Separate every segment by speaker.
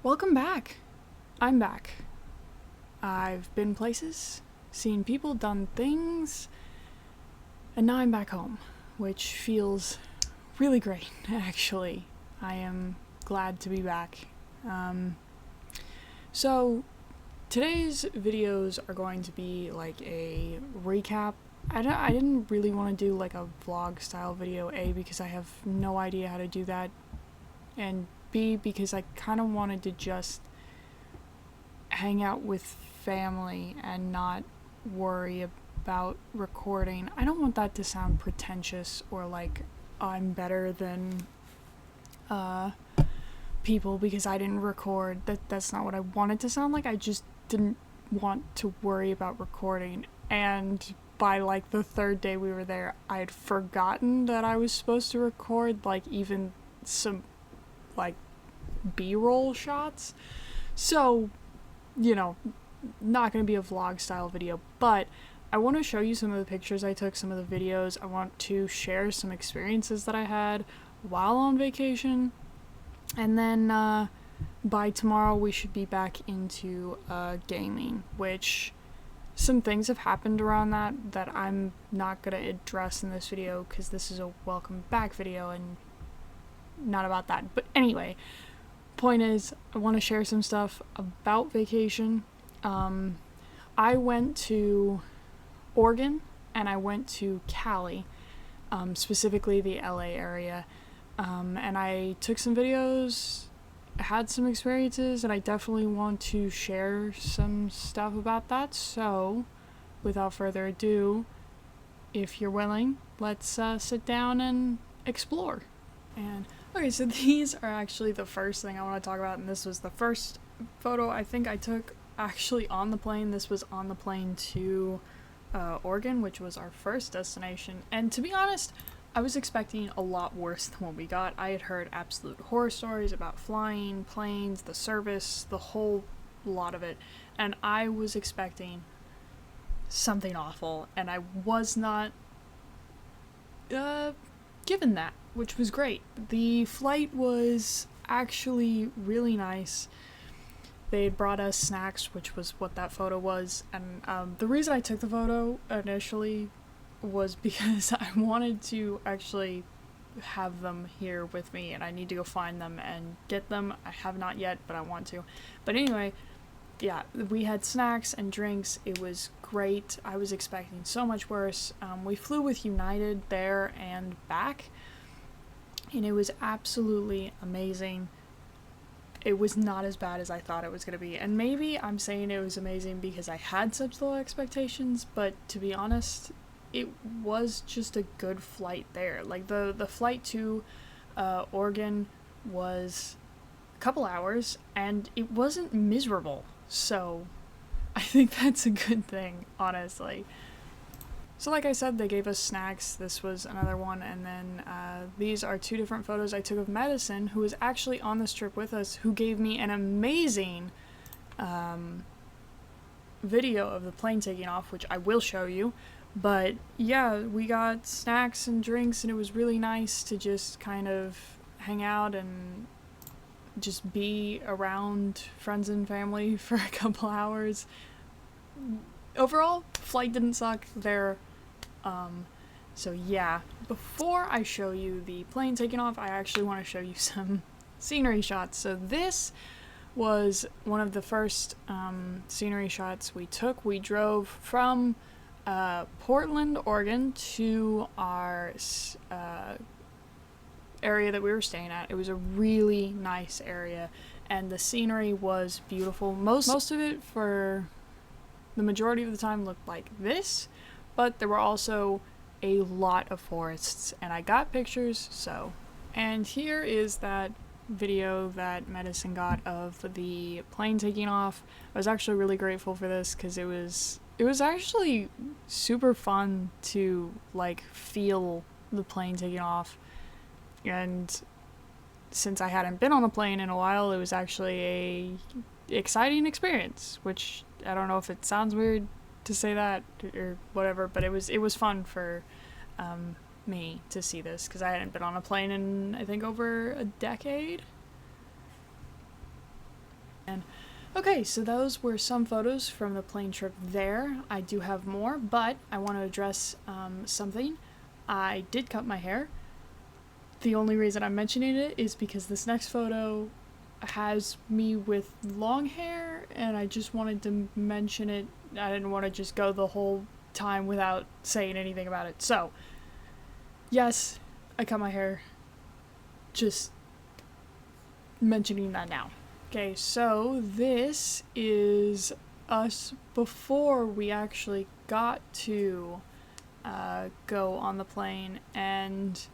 Speaker 1: Welcome back. I'm back. I've been places, seen people, done things, and now I'm back home, which feels really great, actually. I am glad to be back. So, today's videos are going to be like a recap. I didn't really want to do like a vlog style video, A, because I have no idea how to do that, and B, because I kind of wanted to just hang out with family and not worry about recording. I don't want that to sound pretentious or like I'm better than people because I didn't record. That's not what I wanted to sound like. I just didn't want to worry about recording. And by like the third day we were there, I had forgotten that I was supposed to record like even some like B-roll shots. So, not going to be a vlog style video, but I want to show you some of the pictures I took, some of the videos. I want to share some experiences that I had while on vacation. And then by tomorrow we should be back into gaming, which some things have happened around that I'm not going to address in this video because this is a welcome back video and not about that. But anyway, point is, I want to share some stuff about vacation. I went to Oregon and I went to Cali, specifically the LA area, and I took some videos, had some experiences, and I definitely want to share some stuff about that. So, without further ado, if you're willing, let's sit down and explore. And okay, so these are actually the first thing I want to talk about, and this was the first photo I think I took actually on the plane. This was on the plane to Oregon, which was our first destination, and to be honest, I was expecting a lot worse than what we got. I had heard absolute horror stories about flying, planes, the service, the whole lot of it, and I was expecting something awful, and I was not given that, which was great. The flight was actually really nice. They had brought us snacks, which was what that photo was, and the reason I took the photo initially was because I wanted to actually have them here with me, and I need to go find them and get them. I have not yet, but I want to. But anyway, yeah, we had snacks and drinks. It was great. I was expecting so much worse. We flew with United there and back, and it was absolutely amazing. It was not as bad as I thought it was going to be. And maybe I'm saying it was amazing because I had such low expectations, but to be honest, it was just a good flight there. Like, the flight to Oregon was a couple hours, and it wasn't miserable. So, I think that's a good thing, honestly. So like I said, they gave us snacks. This was another one, and then these are two different photos I took of Madison, who was actually on this trip with us, who gave me an amazing video of the plane taking off, which I will show you. But yeah, we got snacks and drinks, and it was really nice to just kind of hang out and just be around friends and family for a couple hours. Overall, flight didn't suck there. So yeah, before I show you the plane taking off, I actually want to show you some scenery shots. So this was one of the first scenery shots we took. We drove from Portland, Oregon to our area that we were staying at. It was a really nice area, and the scenery was beautiful. Most of it, for the majority of the time, looked like this, but there were also a lot of forests, and I got pictures, so. And here is that video that Madison got of the plane taking off. I was actually really grateful for this because it was actually super fun to like feel the plane taking off, and since I hadn't been on a plane in a while, it was actually a exciting experience, which I don't know if it sounds weird to say that or whatever, but it was fun for me to see this because I hadn't been on a plane in I think over a decade. And okay, so those were some photos from the plane trip there. I do have more, but I want to address something. I did cut my hair. The only reason I'm mentioning it is because this next photo has me with long hair, and I just wanted to mention it. I didn't want to just go the whole time without saying anything about it. So, yes, I cut my hair. Just mentioning that now. Okay, so this is us before we actually got to go on the plane, and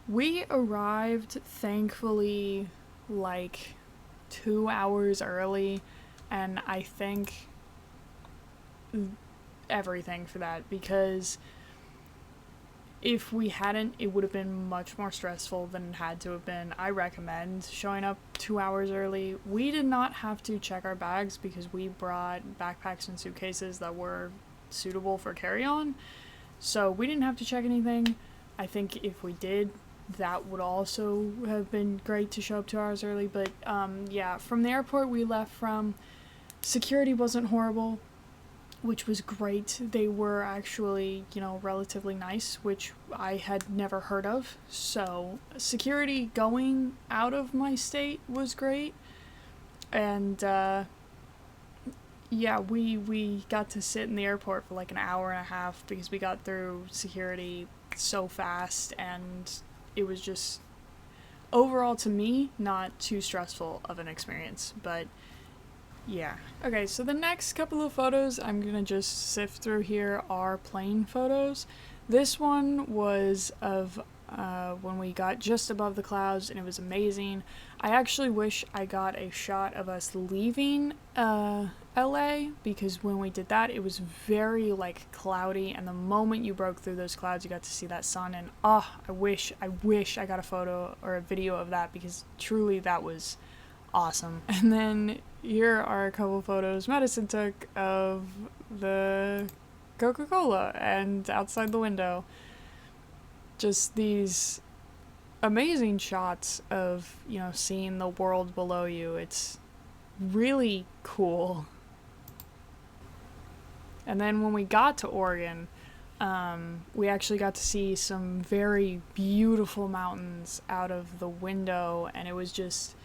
Speaker 1: we arrived, thankfully, like 2 hours early, and I thank everything for that, because if we hadn't, it would have been much more stressful than it had to have been. I recommend showing up 2 hours early. We did not have to check our bags because we brought backpacks and suitcases that were suitable for carry-on, so we didn't have to check anything. I think if we did, that would also have been great to show up 2 hours early, but yeah, from the airport we left from, security wasn't horrible, which was great. They were actually, relatively nice, which I had never heard of. So security going out of my state was great. And yeah, we got to sit in the airport for like an hour and a half because we got through security so fast, and it was just, overall to me, not too stressful of an experience, but yeah. Okay, so the next couple of photos I'm gonna just sift through here are plane photos. This one was of when we got just above the clouds, and it was amazing. I actually wish I got a shot of us leaving LA, because when we did that, it was very cloudy, and the moment you broke through those clouds, you got to see that sun, and I wish I got a photo or a video of that, because truly that was awesome. And then here are a couple photos Madison took of the Coca-Cola and outside the window. Just these amazing shots of, seeing the world below you. It's really cool. And then when we got to Oregon, we actually got to see some very beautiful mountains out of the window, and it was just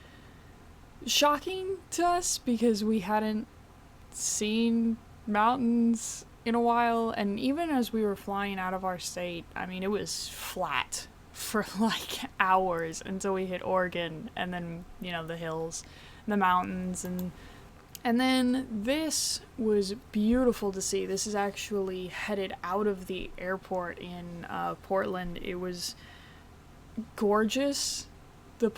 Speaker 1: shocking to us because we hadn't seen mountains in a while, and even as we were flying out of our state, it was flat for hours until we hit Oregon, and then the hills, the mountains, and then this was beautiful to see. This is actually headed out of the airport in Portland. It was gorgeous. The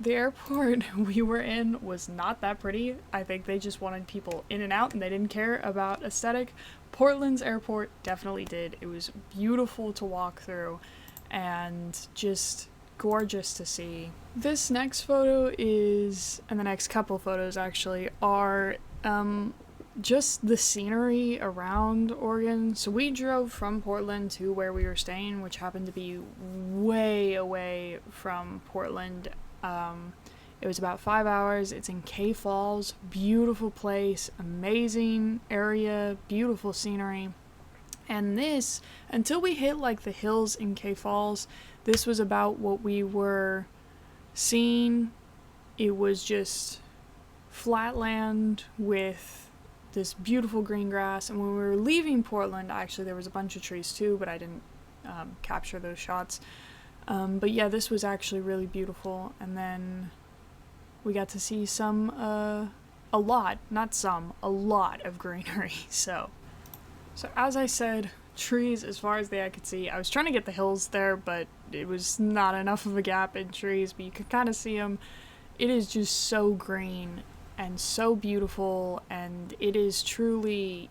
Speaker 1: airport we were in was not that pretty. I think they just wanted people in and out, and they didn't care about aesthetic. Portland's airport definitely did. It was beautiful to walk through and just gorgeous to see. This next photo is, and the next couple photos actually, are just the scenery around Oregon. So we drove from Portland to where we were staying, which happened to be way away from Portland. It was about 5 hours. It's in Kay Falls. Beautiful place, amazing area, beautiful scenery. And this, until we hit the hills in Kay Falls, this was about what we were seeing. It was just flat land with this beautiful green grass. And when we were leaving Portland, actually there was a bunch of trees too, but I didn't capture those shots. But yeah, this was actually really beautiful. And then we got to see a lot of greenery. So as I said, trees as far as the eye could see. I was trying to get the hills there, but it was not enough of a gap in trees, but you could kind of see them. It is just so green and so beautiful, and it was truly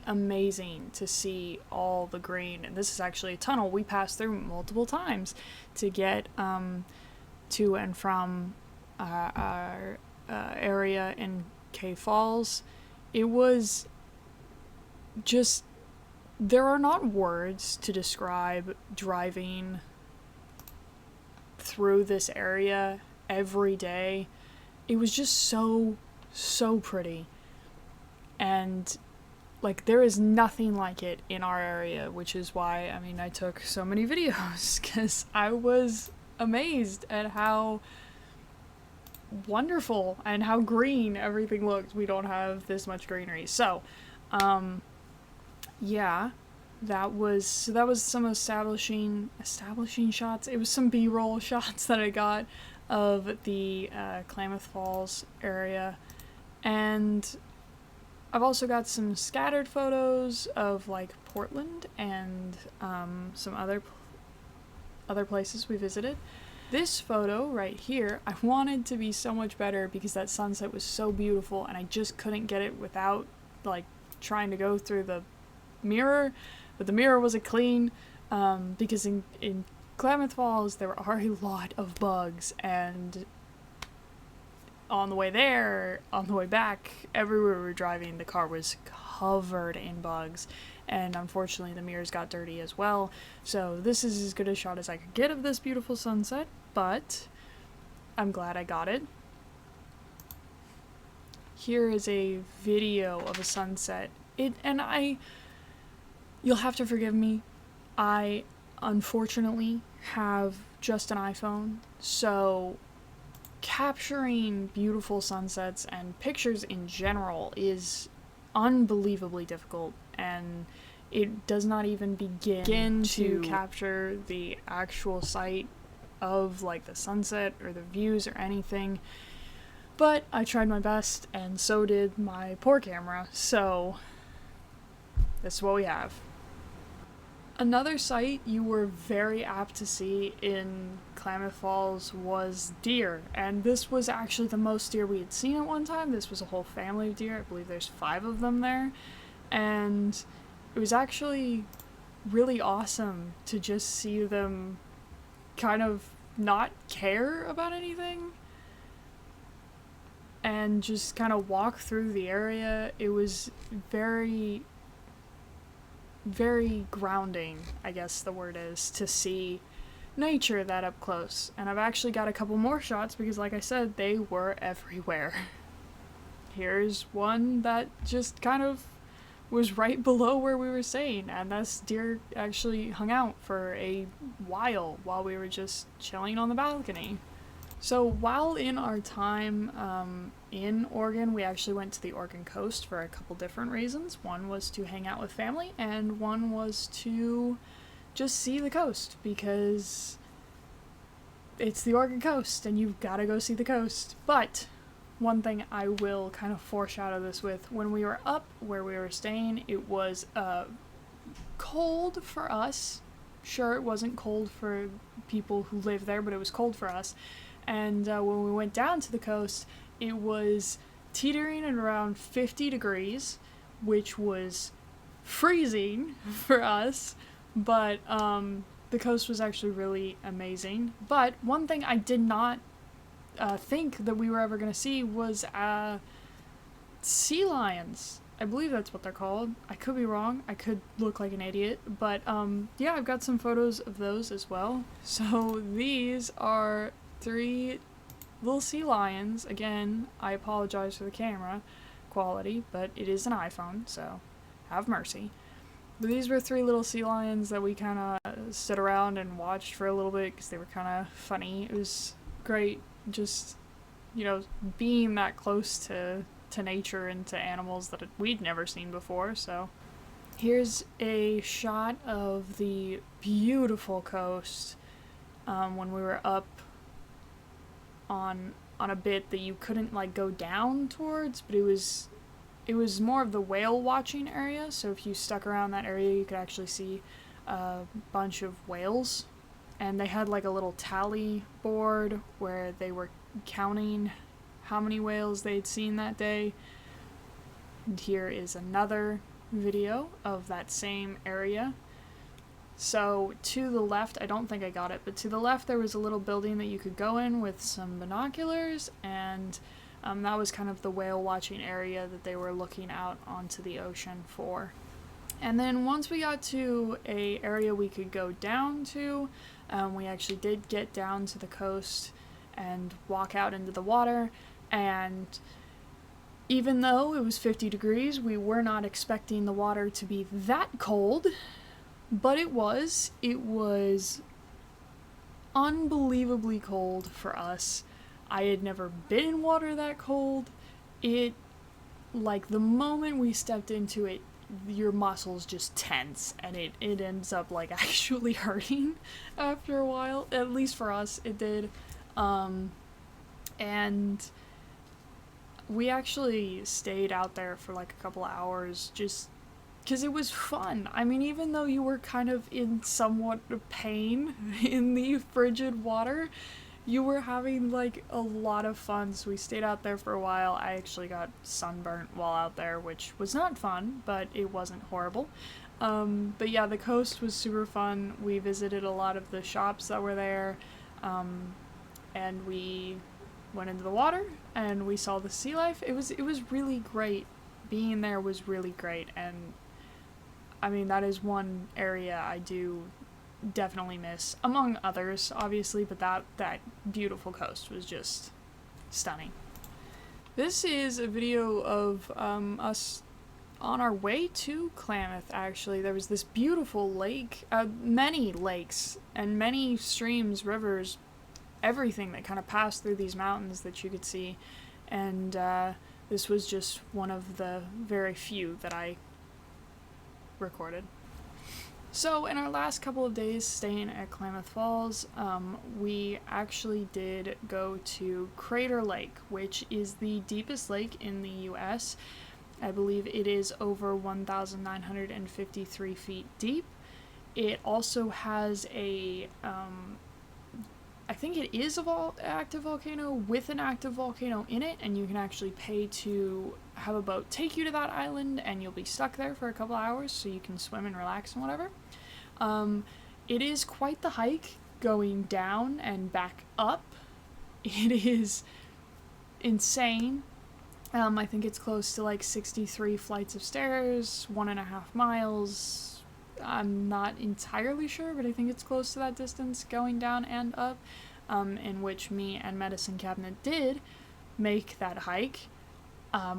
Speaker 1: amazing to see all the green. And this is actually a tunnel we passed through multiple times to get to and from our area in Kay Falls. It was just, there are not words to describe driving through this area every day it was just so pretty. And like there is nothing like it in our area, which is why I took so many videos, because I was amazed at how wonderful and how green everything looked. We don't have this much greenery. So yeah, that was some establishing shots. It was some B-roll shots that I got of the Klamath Falls area, and I've also got some scattered photos of like Portland and some other places we visited. This photo right here, I wanted to be so much better because that sunset was so beautiful, and I just couldn't get it without like trying to go through the mirror, but the mirror wasn't clean because in Klamath Falls there are a lot of bugs, and on the way there, on the way back, everywhere we were driving, the car was covered in bugs, and unfortunately the mirrors got dirty as well. So this is as good a shot as I could get of this beautiful sunset, but I'm glad I got it. Here is a video of a sunset. You'll have to forgive me, I unfortunately have just an iPhone, so capturing beautiful sunsets and pictures in general is unbelievably difficult, and it does not even begin to capture the actual sight of like the sunset or the views or anything. But I tried my best, and so did my poor camera, so this is what we have. Another sight you were very apt to see in Klamath Falls was deer, and this was actually the most deer we had seen at one time. This was a whole family of deer. I believe there's 5 of them there, and it was actually really awesome to just see them kind of not care about anything and just kind of walk through the area. It was very grounding, I guess the word is, to see nature that up close. And I've actually got a couple more shots because, like I said, they were everywhere. Here's one that just kind of was right below where we were staying, and this deer actually hung out for a while we were just chilling on the balcony. So while in our time in Oregon, we actually went to the Oregon coast for a couple different reasons. One was to hang out with family, and one was to just see the coast, because it's the Oregon coast and you've got to go see the coast. But one thing I will kind of foreshadow this with, when we were up where we were staying, it was cold for us. Sure, it wasn't cold for people who live there, but it was cold for us. And when we went down to the coast, it was teetering at around 50 degrees, which was freezing for us, but the coast was actually really amazing. But one thing I did not think that we were ever going to see was sea lions. I believe that's what they're called. I could be wrong. I could look like an idiot. But yeah, I've got some photos of those as well. So these are 3 little sea lions. Again, I apologize for the camera quality, but it is an iPhone, so have mercy. But these were 3 little sea lions that we kind of stood around and watched for a little bit because they were kind of funny. It was great just, being that close to nature and to animals that we'd never seen before. So here's a shot of the beautiful coast when we were up on a bit that you couldn't go down towards, but it was more of the whale watching area. So if you stuck around that area, you could actually see a bunch of whales, and they had a little tally board where they were counting how many whales they'd seen that day. And here is another video of that same area. So to the left, I don't think I got it, but to the left there was a little building that you could go in with some binoculars, and that was kind of the whale watching area that they were looking out onto the ocean for. And then once we got to a area we could go down to, we actually did get down to the coast and walk out into the water, And even though it was 50 degrees, we were not expecting the water to be that cold, but it was. It was unbelievably cold for us. I had never been in water that cold. Like, the moment we stepped into it, your muscles just tense, and it ends up, like, actually hurting after a while. At least for us, it did. And we actually stayed out there for, like, a couple hours, just because it was fun. I mean, even though you were kind of in somewhat pain in the frigid water, you were having, like, a lot of fun. So we stayed out there for a while. I actually got sunburnt while out there, which was not fun, but it wasn't horrible. But yeah, the coast was super fun. We visited a lot of the shops that were there, and we went into the water, and we saw the sea life. It was really great. Being there was really great, and I mean, that is one area I do definitely miss, among others, obviously, but that beautiful coast was just stunning. This is a video of us on our way to Klamath, actually. There was this beautiful lake, many lakes, and many streams, rivers, everything that kind of passed through these mountains that you could see, and this was just one of the very few that I recorded. So in our last couple of days staying at Klamath Falls, we actually did go to Crater Lake, which is the deepest lake in the US. I believe it is over 1,953 feet deep. It also has a, I think it is an active volcano with an active volcano in it, and you can actually pay to have a boat take you to that island, and you'll be stuck there for a couple hours so you can swim and relax and whatever. It is quite the hike going down and back up. It is insane. I think it's close to like 63 flights of stairs, 1.5 miles. I'm not entirely sure, but I think it's close to that distance going down and up, in which me and Medicine Cabinet did make that hike,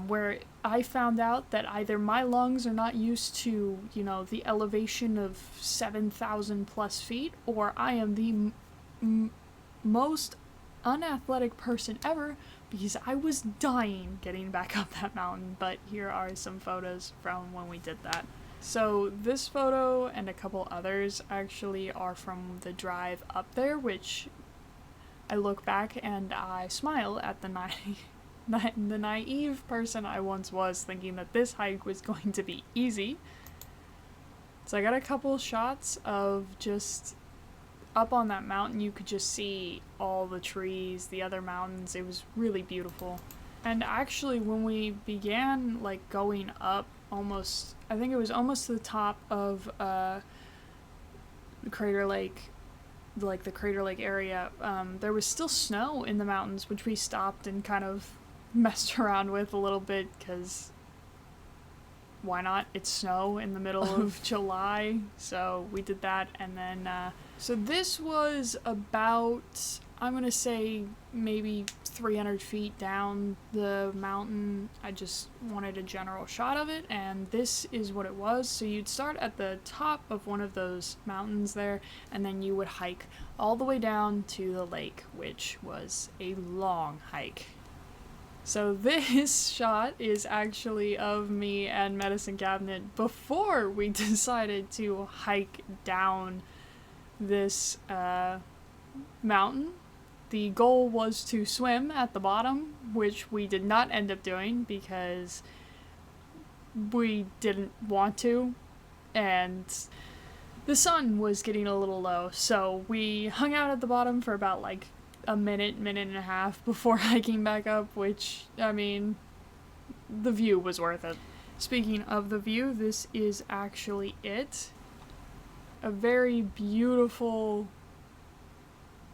Speaker 1: where I found out that either my lungs are not used to, you know, the elevation of 7,000 plus feet, or I am the most unathletic person ever, because I was dying getting back up that mountain. But here are some photos from when we did that. So this photo and a couple others actually are from the drive up there, which I look back and I smile at the naive person I once was, thinking that this hike was going to be easy. So I got a couple shots of just up on that mountain. You could just see all the trees, the other mountains. It was really beautiful. And actually, when we began, like, going up I think it was almost to the top of Crater Lake, like the Crater Lake area, there was still snow in the mountains, which we stopped and kind of messed around with a little bit, because why not? It's snow in the middle of July, so we did that. And then so this was about, I'm gonna say, maybe 300 feet down the mountain. I just wanted a general shot of it, and this is what it was. So you'd start at the top of one of those mountains there, and then you would hike all the way down to the lake, which was a long hike. So this shot is actually of me and Medicine Cabinet before we decided to hike down this mountain. The goal was to swim at the bottom, which we did not end up doing because we didn't want to, and the sun was getting a little low, so we hung out at the bottom for about like a minute and a half before hiking back up, which, I mean, the view was worth it. Speaking of the view, this is actually it. A very beautiful,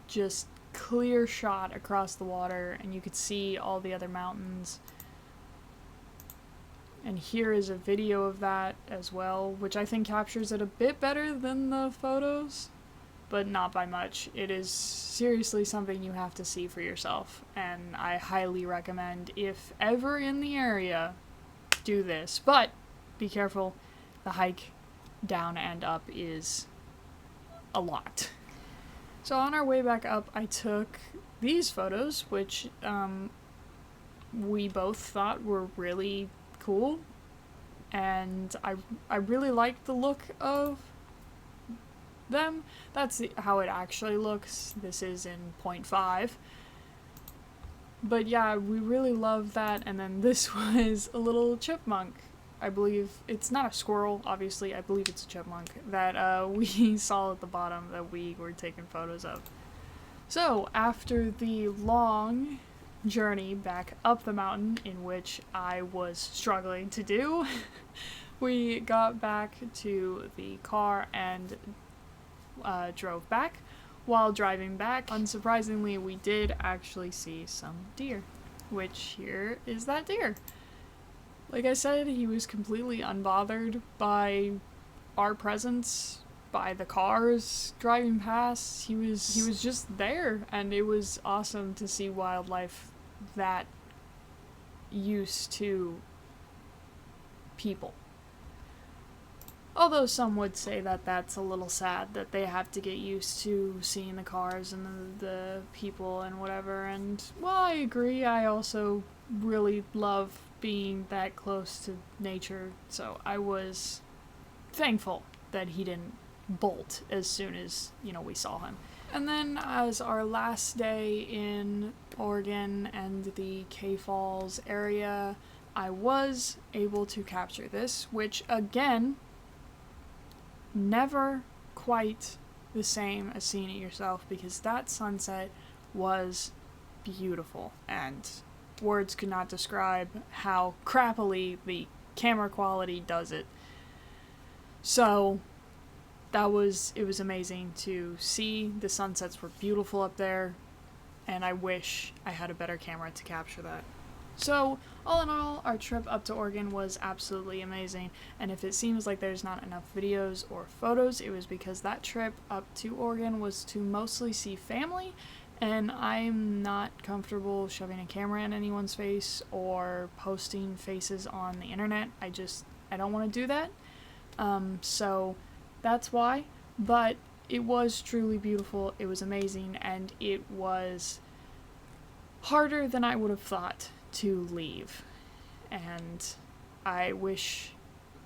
Speaker 1: just clear shot across the water, and you could see all the other mountains. And here is a video of that as well, which I think captures it a bit better than the photos, but not by much. It is seriously something you have to see for yourself, and I highly recommend, if ever in the area, do this. But be careful, the hike down and up is a lot. So on our way back up, I took these photos, which we both thought were really cool, and I really liked the look of them. That's how it actually looks. This is in 0.5. But yeah, we really love that. And then this was a little chipmunk. I believe it's not a squirrel, obviously. I believe it's a chipmunk that we saw at the bottom that we were taking photos of. So after the long journey back up the mountain, in which I was struggling to do, we got back to the car and drove back. While driving back, unsurprisingly, we did actually see some deer, which here is that deer. Like I said, he was completely unbothered by our presence, by the cars driving past. He was just there, and it was awesome to see wildlife that used to people. Although some would say that that's a little sad, that they have to get used to seeing the cars and the people and whatever, and, well, I agree. I also really love being that close to nature, so I was thankful that he didn't bolt as soon as, we saw him. And then as our last day in Oregon and the K Falls area, I was able to capture this, which, again, never quite the same as seeing it yourself, because that sunset was beautiful, and words could not describe how crappily the camera quality does it. So it was amazing to see. The sunsets were beautiful up there, and I wish I had a better camera to capture that. So, all in all, our trip up to Oregon was absolutely amazing, and if it seems like there's not enough videos or photos, it was because that trip up to Oregon was to mostly see family, and I'm not comfortable shoving a camera in anyone's face or posting faces on the internet. I don't want to do that. So that's why, but it was truly beautiful, it was amazing, and it was harder than I would have thought to leave, and I wish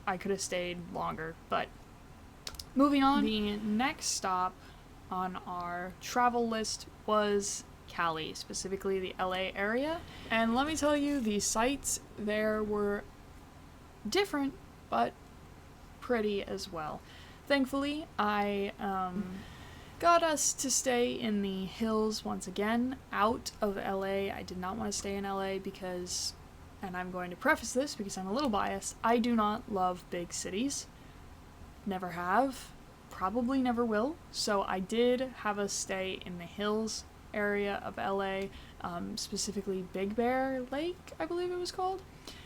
Speaker 1: I could have stayed longer. But moving on, the next stop on our travel list was Cali, specifically the LA area, and let me tell you, the sights there were different but pretty as well. Thankfully, I got us to stay in the hills once again, out of LA. I did not want to stay in LA because, and I'm going to preface this because I'm a little biased, I do not love big cities. Never have. Probably never will. So I did have us stay in the hills area of LA, specifically Big Bear Lake, I believe it was called.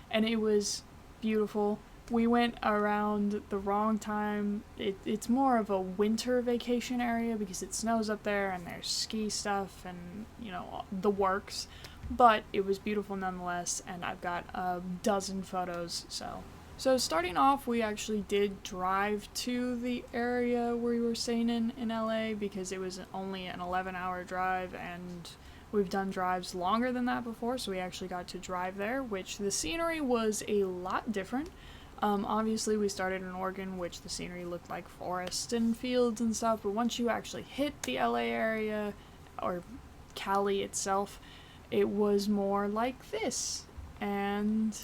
Speaker 1: And it was beautiful. We went around the wrong time. It's more of a winter vacation area because it snows up there and there's ski stuff and, the works. But it was beautiful nonetheless, and I've got a dozen photos, So starting off, we actually did drive to the area where we were staying in LA because it was only an 11-hour drive, and we've done drives longer than that before, so we actually got to drive there, which the scenery was a lot different. Obviously, we started in Oregon, which the scenery looked like forest and fields and stuff, but once you actually hit the LA area, or Cali itself, it was more like this, and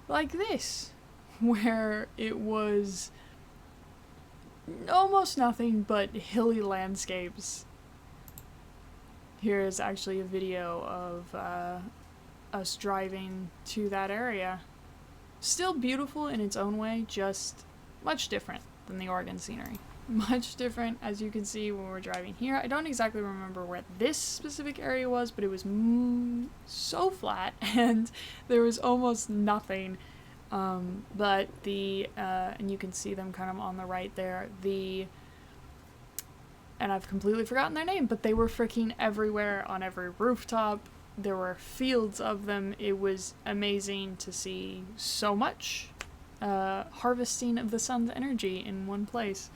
Speaker 1: like this, where it was almost nothing but hilly landscapes. Here is actually a video of us driving to that area. Still beautiful in its own way, just much different than the Oregon scenery. Much different, as you can see when we're driving here. I don't exactly remember where this specific area was, but it was so flat, and there was almost nothing. But and you can see them kind of on the right there, the and I've completely forgotten their name, but they were freaking everywhere on every rooftop. There were fields of them. It was amazing to see so much harvesting of the sun's energy in one place.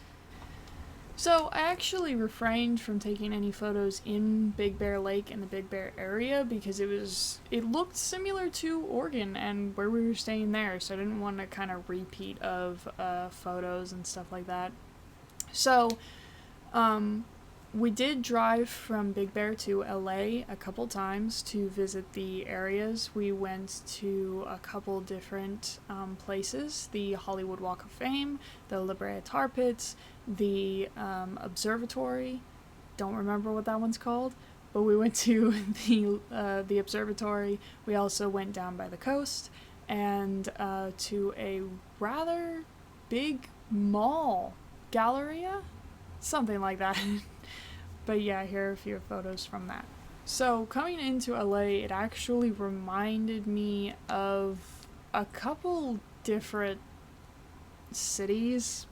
Speaker 1: So I actually refrained from taking any photos in Big Bear Lake and the Big Bear area because it looked similar to Oregon and where we were staying there, so I didn't want to kind of repeat of photos and stuff like that. So we did drive from Big Bear to LA a couple times to visit the areas. We went to a couple different places, the Hollywood Walk of Fame, the La Brea Tar Pits, the observatory. Don't remember what that one's called, but we went to the observatory. We also went down by the coast and to a rather big mall, Galleria, something like that. But yeah, here are a few photos from that. So coming into LA, it actually reminded me of a couple different cities,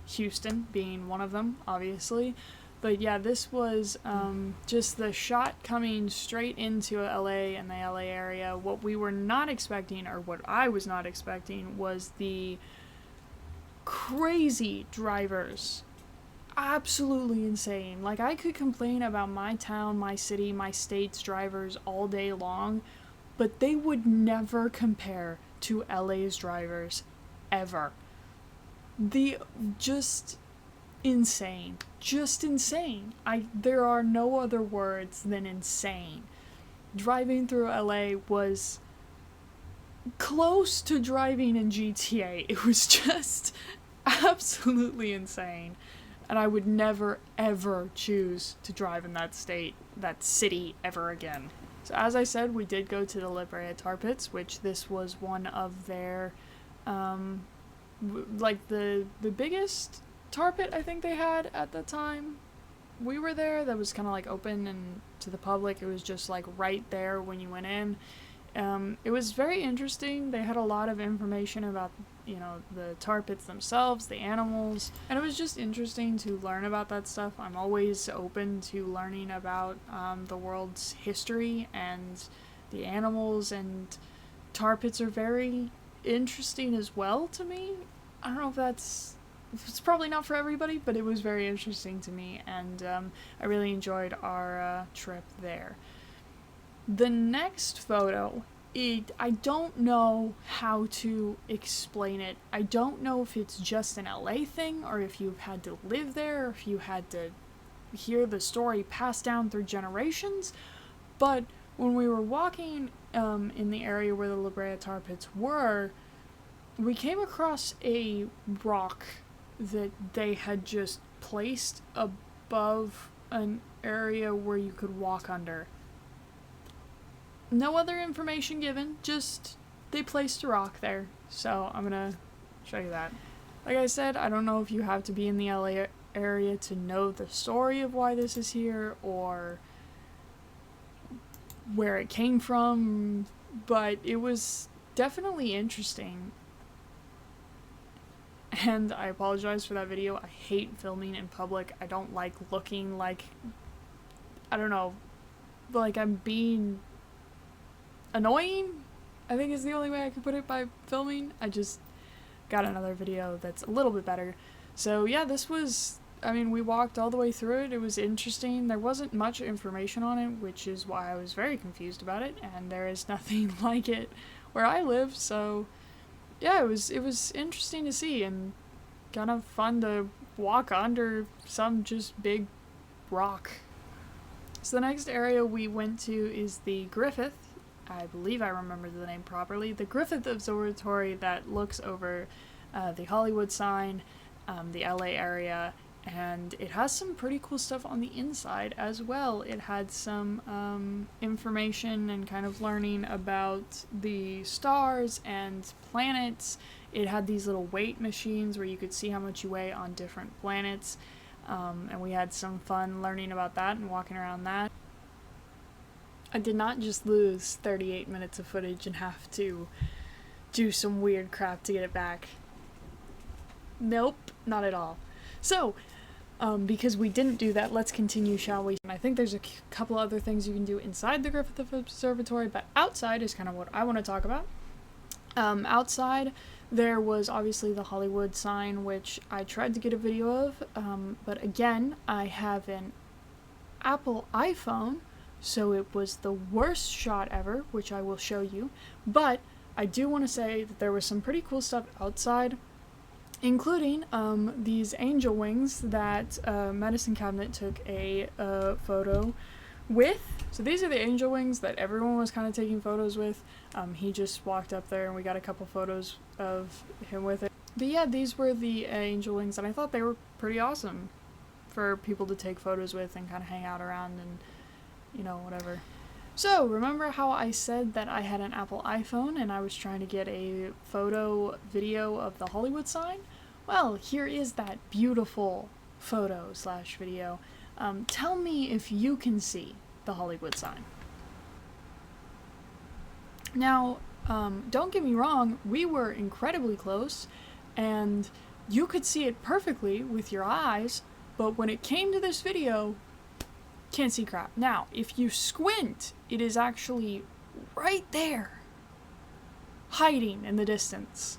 Speaker 1: Houston being one of them, obviously. But yeah, this was just the shot coming straight into LA and the LA area. What we were not expecting, or what I was not expecting, was the crazy drivers. Absolutely insane. Like, I could complain about my town, my city, my state's drivers all day long, but they would never compare to LA's drivers, ever. Just insane. Just insane. There are no other words than insane. Driving through LA was close to driving in GTA. It was just absolutely insane. And I would never, ever choose to drive in that city, ever again. So as I said, we did go to the La Brea Tar Pits, which this was one of their, the biggest tar pit I think they had at the time we were there. That was kind of like open and to the public. It was just like right there when you went in. It was very interesting. They had a lot of information about, the tar pits themselves, the animals, and it was just interesting to learn about that stuff. I'm always open to learning about the world's history and the animals, and tar pits are very interesting as well to me. I don't know if it's probably not for everybody, but it was very interesting to me, and I really enjoyed our trip there. The next photo, I don't know how to explain it. I don't know if it's just an LA thing, or if you've had to live there, or if you had to hear the story passed down through generations, but when we were walking in the area where the La Brea Tar Pits were, we came across a rock that they had just placed above an area where you could walk under. No other information given, just they placed a rock there. So I'm gonna show you that. Like I said, I don't know if you have to be in the LA area to know the story of why this is here or where it came from, but it was definitely interesting. And I apologize for that video. I hate filming in public. I don't like looking like, I don't know, like I'm being annoying, I think is the only way I could put it by filming. I just got another video that's a little bit better. So yeah, we walked all the way through it. It was interesting. There wasn't much information on it, which is why I was very confused about it, and there is nothing like it where I live, so yeah, it was interesting to see and kind of fun to walk under some just big rock. So the next area we went to is the Griffith. I believe I remember the name properly. The Griffith Observatory that looks over the Hollywood sign, the LA area, and it has some pretty cool stuff on the inside as well. It had some information and kind of learning about the stars and planets. It had these little weight machines where you could see how much you weigh on different planets, and we had some fun learning about that and walking around that. I did not just lose 38 minutes of footage and have to do some weird crap to get it back. Nope, not at all. So, Because we didn't do that, let's continue, shall we? And I think there's a couple other things you can do inside the Griffith Observatory, but outside is kind of what I want to talk about. Outside, there was obviously the Hollywood sign, which I tried to get a video of, but again, I have an Apple iPhone, so it was the worst shot ever, which I will show you, but I do want to say that there was some pretty cool stuff outside, including these angel wings that Medicine Cabinet took a photo with. So these are the angel wings that everyone was kind of taking photos with. He just walked up there and we got a couple photos of him with it. But yeah, these were the angel wings, and I thought they were pretty awesome for people to take photos with and kind of hang out around and, you know, whatever. So, remember how I said that I had an Apple iPhone and I was trying to get a video of the Hollywood sign? Well, here is that beautiful photo/video. Tell me if you can see the Hollywood sign. Now, don't get me wrong, we were incredibly close, and you could see it perfectly with your eyes, but when it came to this video, can't see crap. Now, if you squint, it is actually right there, hiding in the distance.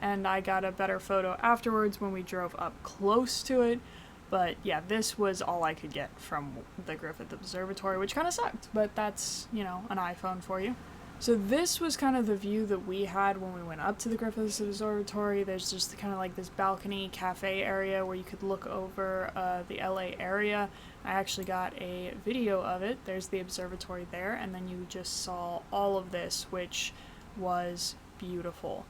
Speaker 1: And I got a better photo afterwards when we drove up close to it. But yeah, this was all I could get from the Griffith Observatory, which kind of sucked. But that's, you know, an iPhone for you. So this was kind of the view that we had when we went up to the Griffith Observatory. There's just kind of like this balcony cafe area where you could look over the LA area. I actually got a video of it. There's the observatory there, and then you just saw all of this, which was beautiful.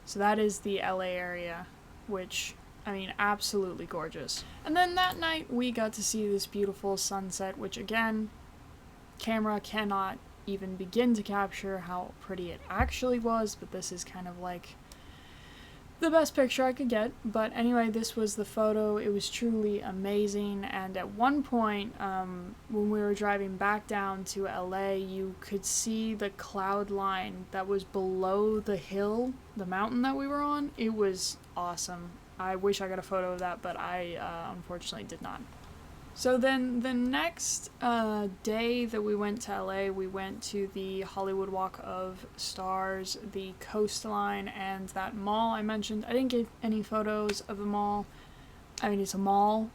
Speaker 1: So that is the LA area, which, I mean, absolutely gorgeous. And then that night we got to see this beautiful sunset, which again, camera cannot even begin to capture how pretty it actually was, but this is kind of like the best picture I could get. But anyway, this was the photo. It was truly amazing, and at one point when we were driving back down to LA, you could see the cloud line that was below the hill, the mountain that we were on. It was awesome. I wish I got a photo of that, but I unfortunately did not. So then the next day that we went to LA, we went to the Hollywood Walk of Stars, the coastline, and that mall I mentioned. I didn't get any photos of the mall. I mean, it's a mall.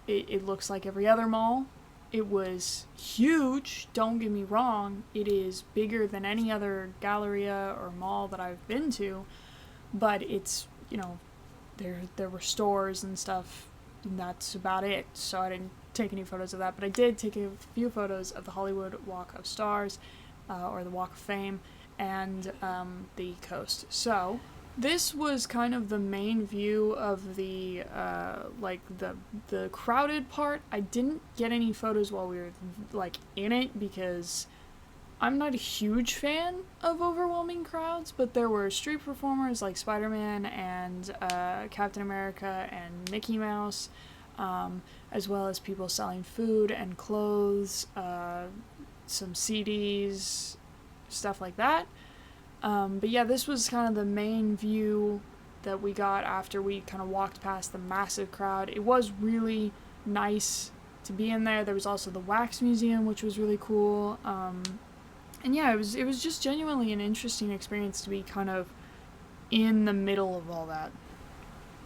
Speaker 1: It looks like every other mall. It was huge, don't get me wrong. It is bigger than any other Galleria or mall that I've been to, but it's, you know, there were stores and stuff. And that's about it, so I didn't take any photos of that, but I did take a few photos of the Hollywood Walk of Stars, or the Walk of Fame, and the coast. So this was kind of the main view of the like the crowded part. I didn't get any photos while we were like in it because I'm not a huge fan of overwhelming crowds, but there were street performers like Spider-Man and Captain America and Mickey Mouse, as well as people selling food and clothes, some CDs, stuff like that. But yeah, this was kind of the main view that we got after we kind of walked past the massive crowd. It was really nice to be in there. There was also the Wax Museum, which was really cool. And yeah, it was just genuinely an interesting experience to be kind of in the middle of all that.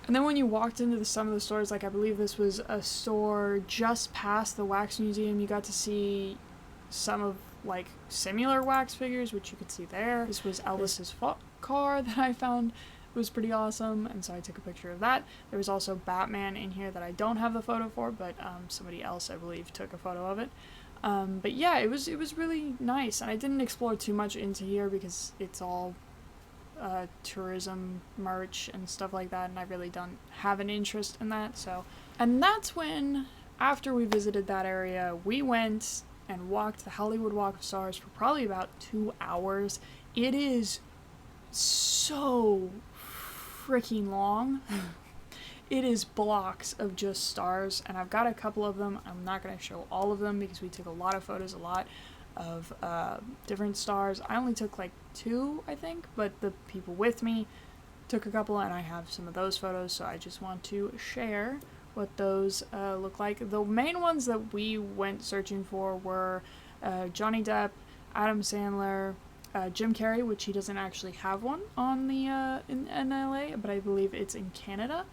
Speaker 1: And then when you walked into some of the stores, like I believe this was a store just past the Wax Museum, you got to see some of like similar wax figures, which you could see there. This was Elvis's car that I found was pretty awesome, and so I took a picture of that. There was also Batman in here that I don't have the photo for, but somebody else, I believe, took a photo of it. But yeah, it was really nice, and I didn't explore too much into here because it's all tourism merch and stuff like that, and I really don't have an interest in that. So, and that's when, after we visited that area, we went and walked the Hollywood Walk of Stars for probably about 2 hours. It is so freaking long. It is blocks of just stars, and I've got a couple of them. I'm not going to show all of them because we took a lot of photos, a lot of different stars. I only took like 2, I think, but the people with me took a couple, and I have some of those photos, so I just want to share what those look like. The main ones that we went searching for were Johnny Depp, Adam Sandler, Jim Carrey, which he doesn't actually have one on the in LA, but I believe it's in Canada.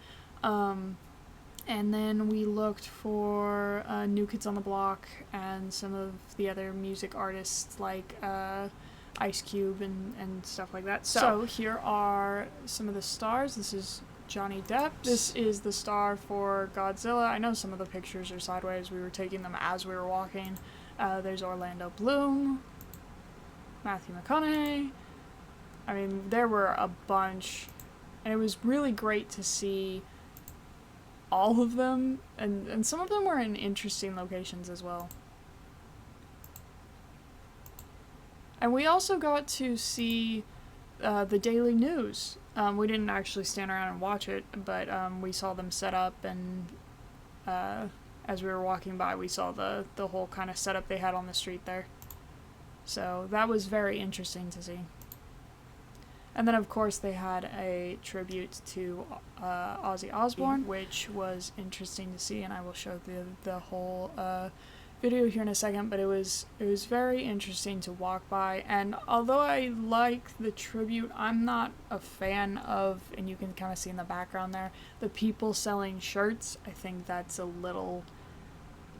Speaker 1: And then we looked for New Kids on the Block and some of the other music artists like Ice Cube and stuff like that. So here are some of the stars. This is Johnny Depp. This is the star for Godzilla. I know some of the pictures are sideways. We were taking them as we were walking. There's Orlando Bloom, Matthew McConaughey. I mean, there were a bunch, and it was really great to see all of them, and some of them were in interesting locations as well. And we also got to see the Daily News. We didn't actually stand around and watch it, but we saw them set up, and as we were walking by, we saw the whole kind of setup they had on the street there. So that was very interesting to see. And then, of course, they had a tribute to Ozzy Osbourne, which was interesting to see, and I will show the whole video here in a second, but it was very interesting to walk by. And although I like the tribute, I'm not a fan of, and you can kind of see in the background there, the people selling shirts. I think that's a little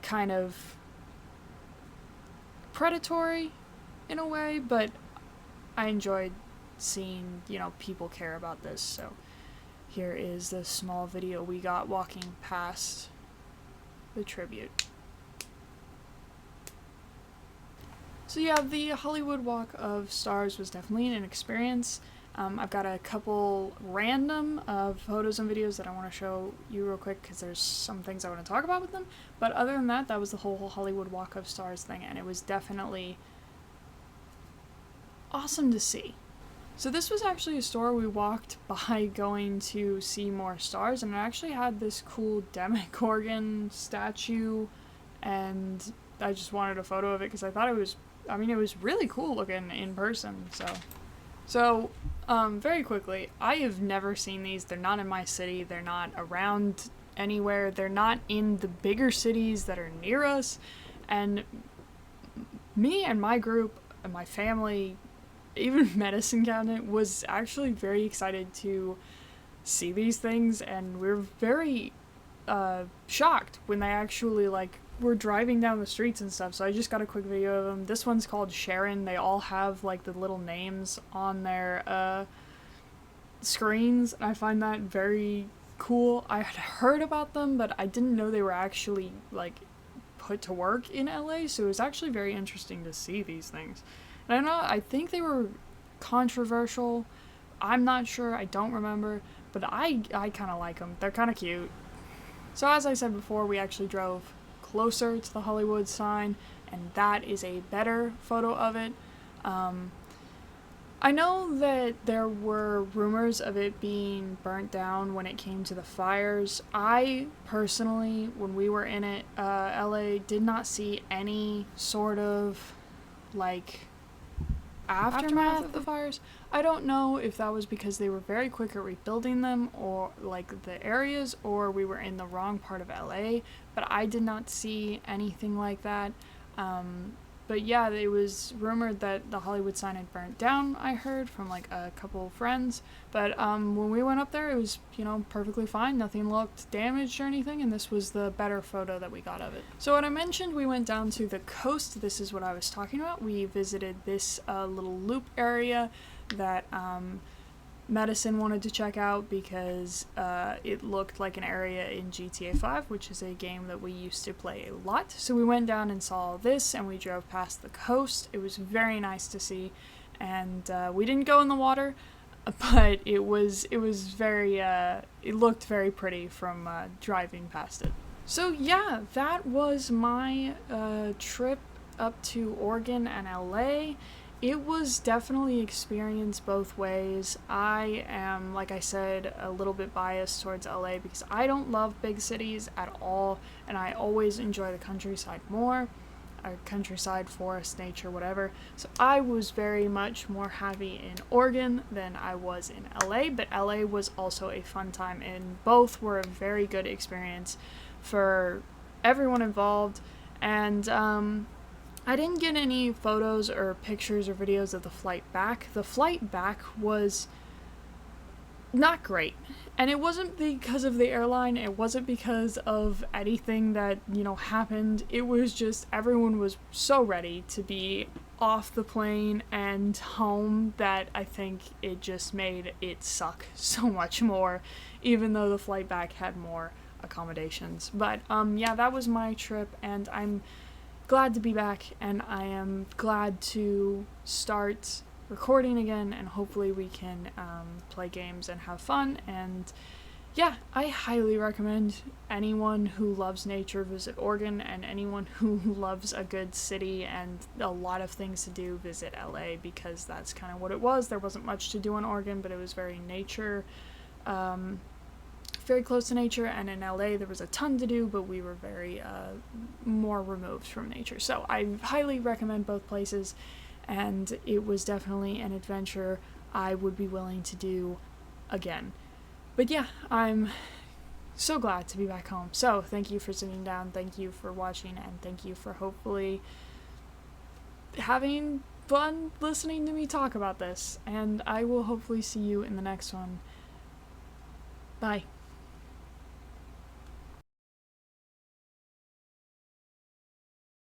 Speaker 1: kind of predatory in a way, but I enjoyed seeing, people care about this. So here is the small video we got walking past the tribute. So yeah, the Hollywood Walk of Stars was definitely an experience. I've got a couple random photos and videos that I want to show you real quick because there's some things I want to talk about with them. But other than that, that was the whole Hollywood Walk of Stars thing, and it was definitely awesome to see. So this was actually a store we walked by going to see more stars, and it actually had this cool Demogorgon statue, and I just wanted a photo of it because I thought it was really cool looking in person. So very quickly, I have never seen these. They're not in my city. They're not around anywhere. They're not in the bigger cities that are near us. And me and my group and my family, even Medicine Cabinet, was actually very excited to see these things, and we were very shocked when they actually were driving down the streets and stuff. So I just got a quick video of them. This one's called Sharon. They all have the little names on their screens, and I find that very cool. I had heard about them, but I didn't know they were actually put to work in LA, so it was actually very interesting to see these things. And I think they were controversial. I'm not sure, I don't remember, but I kind of like them. They're kind of cute. So as I said before, we actually drove closer to the Hollywood sign, and that is a better photo of it. I know that there were rumors of it being burnt down when it came to the fires. I personally, when we were in it, LA, did not see any sort of aftermath of the fires. I don't know if that was because they were very quick at rebuilding them, or the areas, or we were in the wrong part of LA, but I did not see anything like that. But yeah, it was rumored that the Hollywood sign had burnt down, I heard from a couple of friends, but when we went up there, it was perfectly fine. Nothing looked damaged or anything, and this was the better photo that we got of it. So what I mentioned, we went down to the coast. This is what I was talking about. We visited this little loop area that Medicine wanted to check out because it looked like an area in GTA 5, which is a game that we used to play a lot. So we went down and saw this, and we drove past the coast. It was very nice to see, and we didn't go in the water, but it was very it looked very pretty from driving past it. So yeah, that was my trip up to Oregon and LA. It was definitely experienced both ways. I am, like I said, a little bit biased towards LA because I don't love big cities at all, and I always enjoy the countryside more. a countryside, forest, nature, whatever. So I was very much more happy in Oregon than I was in LA, but LA was also a fun time, and both were a very good experience for everyone involved. And I didn't get any photos or pictures or videos of the flight back. The flight back was not great. And it wasn't because of the airline, it wasn't because of anything that, happened. It was just everyone was so ready to be off the plane and home that I think it just made it suck so much more, even though the flight back had more accommodations. But yeah, that was my trip, and I'm glad to be back, and I am glad to start recording again, and hopefully we can play games and have fun. And yeah, I highly recommend anyone who loves nature visit Oregon, and anyone who loves a good city and a lot of things to do visit LA, because that's kind of what it was. There wasn't much to do in Oregon, but it was very nature, very close to nature, and in LA there was a ton to do, but we were very more removed from nature. So I highly recommend both places, and it was definitely an adventure I would be willing to do again. But yeah, I'm so glad to be back home. So thank you for sitting down, thank you for watching, and thank you for hopefully having fun listening to me talk about this. And I will hopefully see you in the next one. Bye.